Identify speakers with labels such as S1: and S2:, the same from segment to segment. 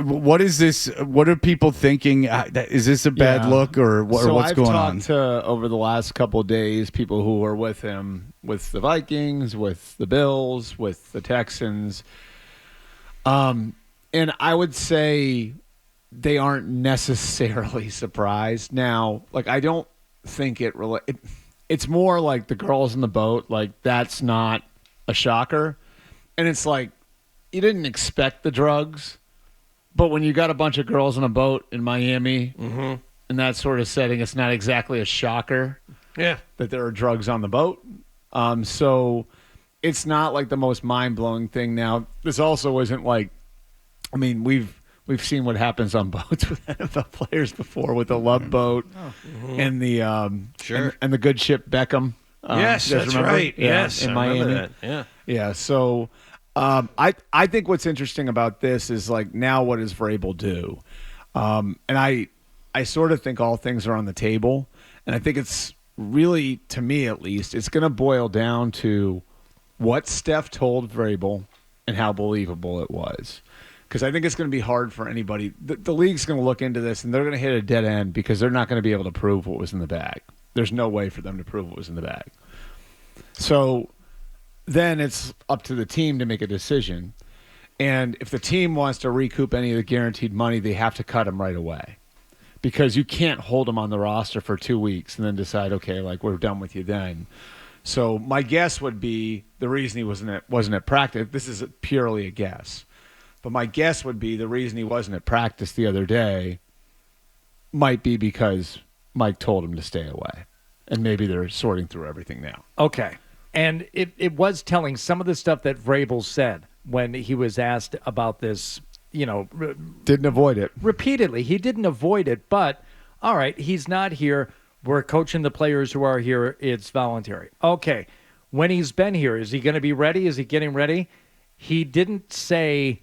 S1: what is this? What are people thinking? Is this a bad look or what's going on?
S2: I've talked to, over the last couple of days, people who were with him, with the Vikings, with the Bills, with the Texans. And I would say they aren't necessarily surprised. Now, like, I don't think it's more like the girls in the boat. Like, that's not a shocker. And it's like, you didn't expect the drugs, but when you got a bunch of girls on a boat in Miami in that sort of setting, it's not exactly a shocker that there are drugs on the boat. So it's not like the most mind-blowing thing. Now, this also isn't like, I mean, we've seen what happens on boats with NFL players before, with the Love Boat and the and the good Ship Beckham.
S3: Yes, that's remember? Right. Yes,
S2: in
S3: I
S2: Miami.
S3: That.
S2: Yeah. So I think what's interesting about this is, like, now what does Vrabel do? And I sort of think all things are on the table, and I think it's really, to me at least, it's going to boil down to what Steph told Vrabel and how believable it was. Because I think it's going to be hard for anybody. The league's going to look into this, and they're going to hit a dead end because they're not going to be able to prove what was in the bag. There's no way for them to prove what was in the bag. So then it's up to the team to make a decision. And if the team wants to recoup any of the guaranteed money, they have to cut him right away. Because you can't hold him on the roster for 2 weeks and then decide, okay, like, we're done with you then. So my guess would be the reason he wasn't at practice. This is purely a guess. But my guess would be the reason he wasn't at practice the other day might be because Mike told him to stay away. And maybe they're sorting through everything now.
S4: Okay. And it was telling some of the stuff that Vrabel said when he was asked about this,
S2: didn't avoid it.
S4: Repeatedly. He didn't avoid it, but, all right, he's not here. We're coaching the players who are here. It's voluntary. Okay. When he's been here, is he going to be ready? Is he getting ready? He didn't say,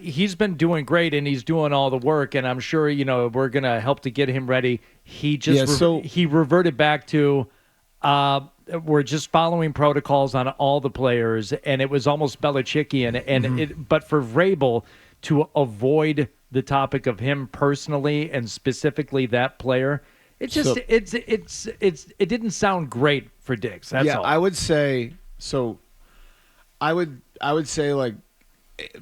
S4: he's been doing great and he's doing all the work, and I'm sure, we're going to help to get him ready. He just he reverted back to we're just following protocols on all the players, and it was almost Belichickian. But for Vrabel to avoid the topic of him personally and specifically that player, it didn't sound great for Diggs. That's all.
S2: I would say so. I would say, like,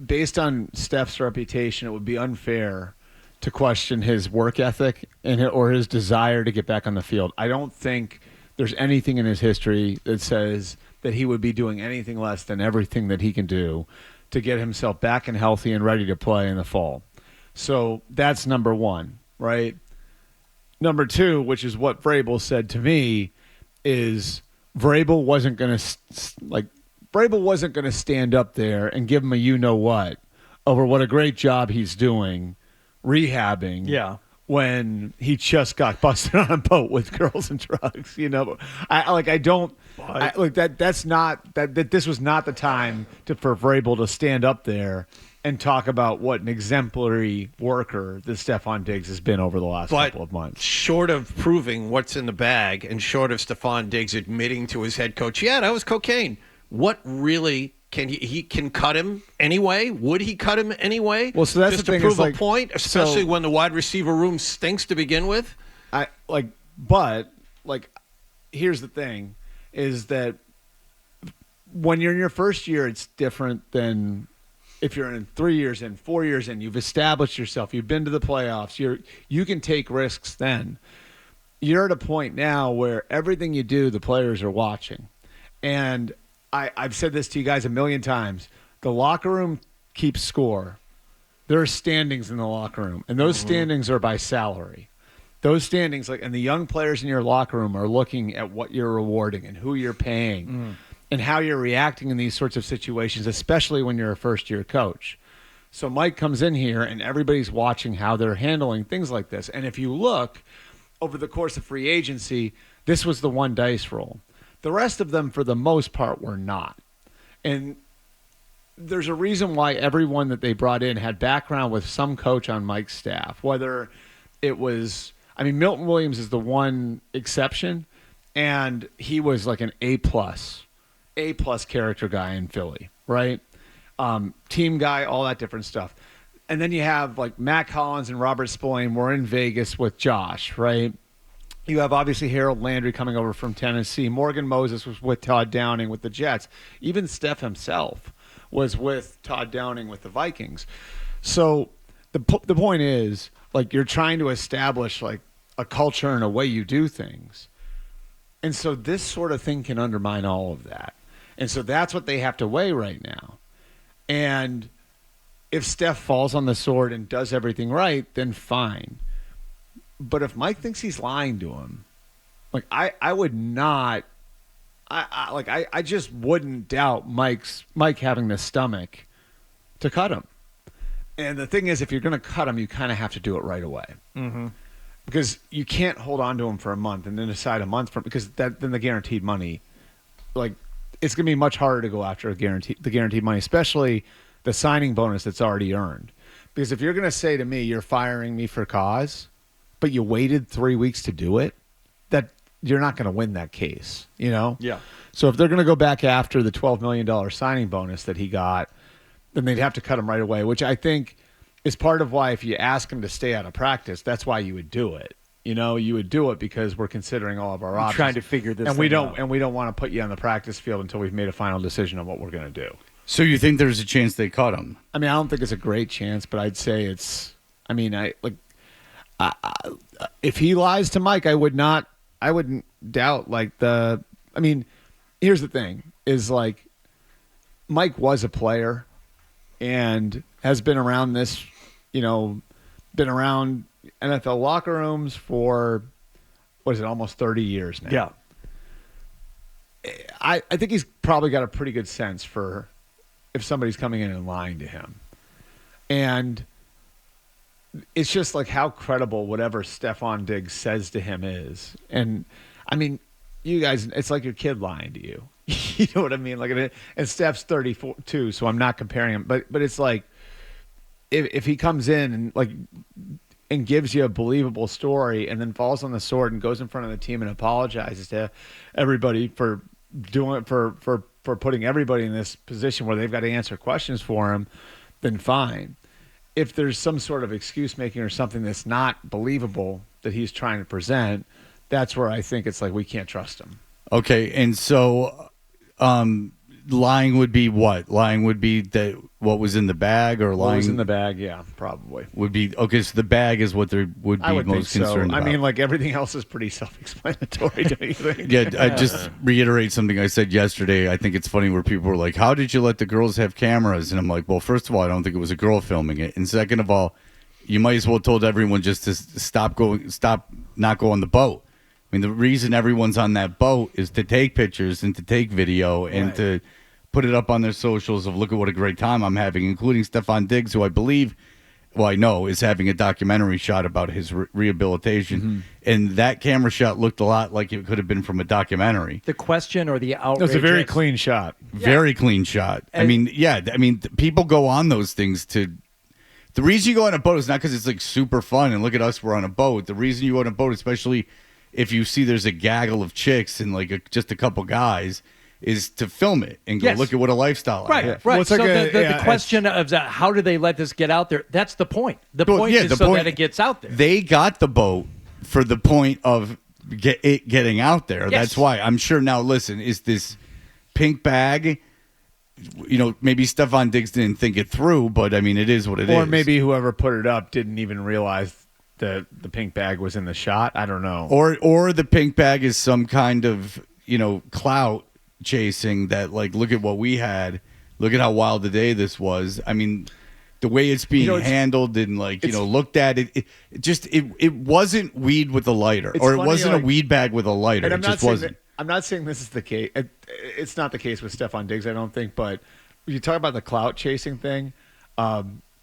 S2: based on Steph's reputation, it would be unfair to question his work ethic or his desire to get back on the field. I don't think there's anything in his history that says that he would be doing anything less than everything that he can do to get himself back and healthy and ready to play in the fall. So that's number one, right? Number two, which is what Vrabel said to me, is Vrabel wasn't going to stand up there and give him a you-know-what over what a great job he's doing rehabbing when he just got busted on a boat with girls and drugs. This was not the time for Vrabel to stand up there and talk about what an exemplary worker that Stefon Diggs has been over the last couple of months.
S3: Short of proving what's in the bag and short of Stefon Diggs admitting to his head coach, that was cocaine. What really can he can cut him anyway? Would he cut him anyway?
S2: Well, so that's
S3: just
S2: the thing,
S3: to prove
S2: a
S3: point, especially when the wide receiver room stinks to begin with.
S2: Here's the thing: is that when you're in your first year, it's different than if you're in 3 years in, 4 years in. You've established yourself. You've been to the playoffs. You can take risks. Then you're at a point now where everything you do, the players are watching, and I've said this to you guys a million times. The locker room keeps score. There are standings in the locker room, and those standings are by salary. Those standings, and the young players in your locker room are looking at what you're rewarding and who you're paying and how you're reacting in these sorts of situations, especially when you're a first-year coach. So Mike comes in here, and everybody's watching how they're handling things like this. And if you look over the course of free agency, this was the one dice roll. The rest of them, for the most part, were not. And there's a reason why everyone that they brought in had background with some coach on Mike's staff, whether it was – Milton Williams is the one exception, and he was like an A-plus character guy in Philly, right? Team guy, all that different stuff. And then you have like Matt Collins and Robert Spillane were in Vegas with Josh, right? You have obviously Harold Landry coming over from Tennessee. Morgan Moses was with Todd Downing with the Jets. Even Steph himself was with Todd Downing with the Vikings. So the point is, like, you're trying to establish like a culture and a way you do things. And so this sort of thing can undermine all of that. And so that's what they have to weigh right now. And if Steph falls on the sword and does everything right, then fine. But if Mike thinks he's lying to him, like I would not, I just wouldn't doubt Mike having the stomach to cut him. And the thing is, if you're going to cut him, you kind of have to do it right away.
S4: Mm-hmm.
S2: Because you can't hold on to him for a month and then decide a month from, because then the guaranteed money, like, it's going to be much harder to go after the guaranteed money, especially the signing bonus that's already earned. Because if you're going to say to me, you're firing me for cause, but you waited 3 weeks to do it, that you're not going to win that case, you know?
S4: Yeah.
S2: So if they're going to go back after the $12 million signing bonus that he got, then they'd have to cut him right away, which I think is part of why if you ask him to stay out of practice, that's why you would do it. You know, you would do it because we're considering all of our options.
S4: Trying to figure this
S2: and
S4: thing
S2: we don't
S4: out.
S2: and we don't want to put you on the practice field until we've made a final decision on what we're going to do.
S1: So you think there's a chance they cut him?
S2: I mean, I don't think it's a great chance, but I'd say it's. I mean, if he lies to Mike, I wouldn't doubt like the. I mean, here's the thing: is like Mike was a player, and has been around this, been around NFL locker rooms for what is it, almost 30 years now.
S4: Yeah.
S2: I think he's probably got a pretty good sense for if somebody's coming in and lying to him. And it's just like how credible whatever Stefon Diggs says to him is. And, I mean, you guys, it's like your kid lying to you. You know what I mean? Like, and Steph's 34 too, so I'm not comparing him. But it's like if he comes in and gives you a believable story and then falls on the sword and goes in front of the team and apologizes to everybody for doing it, for putting everybody in this position where they've got to answer questions for him, then fine. If there's some sort of excuse making or something that's not believable that he's trying to present, that's where I think it's like we can't trust him.
S1: Okay, and so lying would be what? Lying would be that what was in the bag, or lying
S2: what was in the bag? Yeah, probably
S1: would be okay. So the bag is what they would be most concerned about.
S2: I mean, like everything else is pretty self-explanatory. Don't you think?
S1: Yeah, I just reiterate something I said yesterday. I think it's funny where people were like, "How did you let the girls have cameras?" And I'm like, "Well, first of all, I don't think it was a girl filming it, and second of all, you might as well told everyone just to stop not go on the boat." I mean, the reason everyone's on that boat is to take pictures and to take video and to put it up on their socials of look at what a great time I'm having, including Stefon Diggs, who I know is having a documentary shot about his rehabilitation. Mm-hmm. And that camera shot looked a lot like it could have been from a documentary.
S4: The question or the outrage.
S2: It was a very clean shot.
S1: Very clean shot. And people go on those things to. The reason you go on a boat is not because it's like super fun and look at us, we're on a boat. The reason you go on a boat, especially if you see there's a gaggle of chicks and like just a couple guys, is to film it and go look at what a lifestyle I have.
S4: Right.
S2: Well,
S4: So the question of how do they let this get out there? That's the point. The point is that it gets out there.
S1: They got the boat for the point of it getting out there.
S4: Yes.
S1: That's why. I'm sure now, listen, is this pink bag, maybe Stefon Diggs didn't think it through, but I mean, it is what it is.
S2: Or maybe whoever put it up didn't even realize the pink bag was in the shot. I don't know.
S1: Or the pink bag is some kind of, clout chasing that, like, look at what we had. Look at how wild the day this was. I mean, the way it's being handled and, like, looked at, it wasn't weed with a lighter. Or it wasn't a weed bag with a lighter. It just wasn't.
S2: I'm not saying this is the case. It's not the case with Stefon Diggs, I don't think. But when you talk about the clout chasing thing,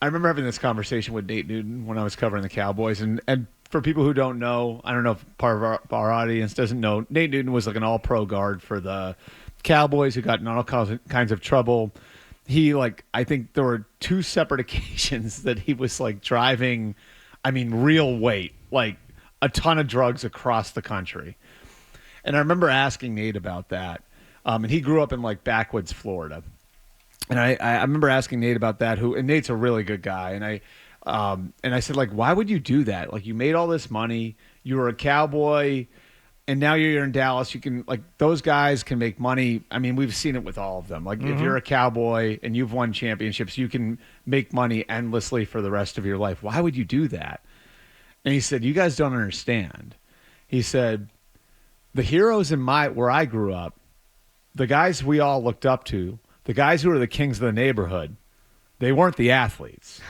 S2: I remember having this conversation with Nate Newton when I was covering the Cowboys. And for people who don't know, I don't know if part of our audience doesn't know, Nate Newton was like an all-pro guard for the Cowboys who got in all kinds of trouble. He, I think there were 2 separate occasions that he was, driving, real weight, a ton of drugs across the country. And I remember asking Nate about that. And he grew up in, backwoods Florida. And I remember asking Nate about that. And Nate's a really good guy. And I said, like, why would you do that? Like, you made all this money. You were a Cowboy, and now you're in Dallas. You can, like, those guys can make money. I mean, we've seen it with all of them. Like, if you're a Cowboy and you've won championships, you can make money endlessly for the rest of your life. Why would you do that? And he said, you guys don't understand. He said, the heroes where I grew up, the guys we all looked up to, the guys who were the kings of the neighborhood, they weren't the athletes.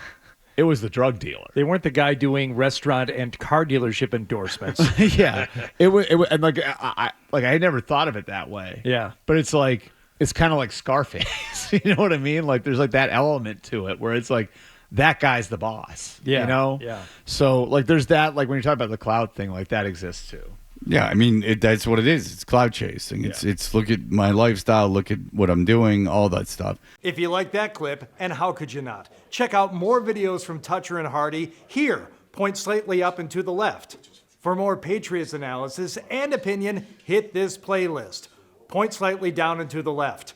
S2: It was the drug dealer.
S4: They weren't the guy doing restaurant and car dealership endorsements.
S2: Yeah, it was, and like I had never thought of it that way.
S4: Yeah.
S2: But it's like, it's kind of like Scarface. You know what I mean? Like, there's like that element to it where it's like, that guy's the boss.
S4: Yeah.
S2: You know?
S4: Yeah.
S2: So like, there's that, like when you're talking about the cloud thing, like that exists too.
S1: Yeah, I mean, that's what it is. It's cloud chasing. It's look at my lifestyle, look at what I'm doing, all that stuff.
S5: If you like that clip, and how could you not? Check out more videos from Toucher and Hardy here. Point slightly up and to the left. For more Patriots analysis and opinion, hit this playlist. Point slightly down and to the left.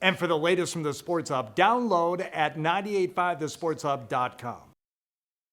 S5: And for the latest from the Sports Hub, download at 985thesportshub.com.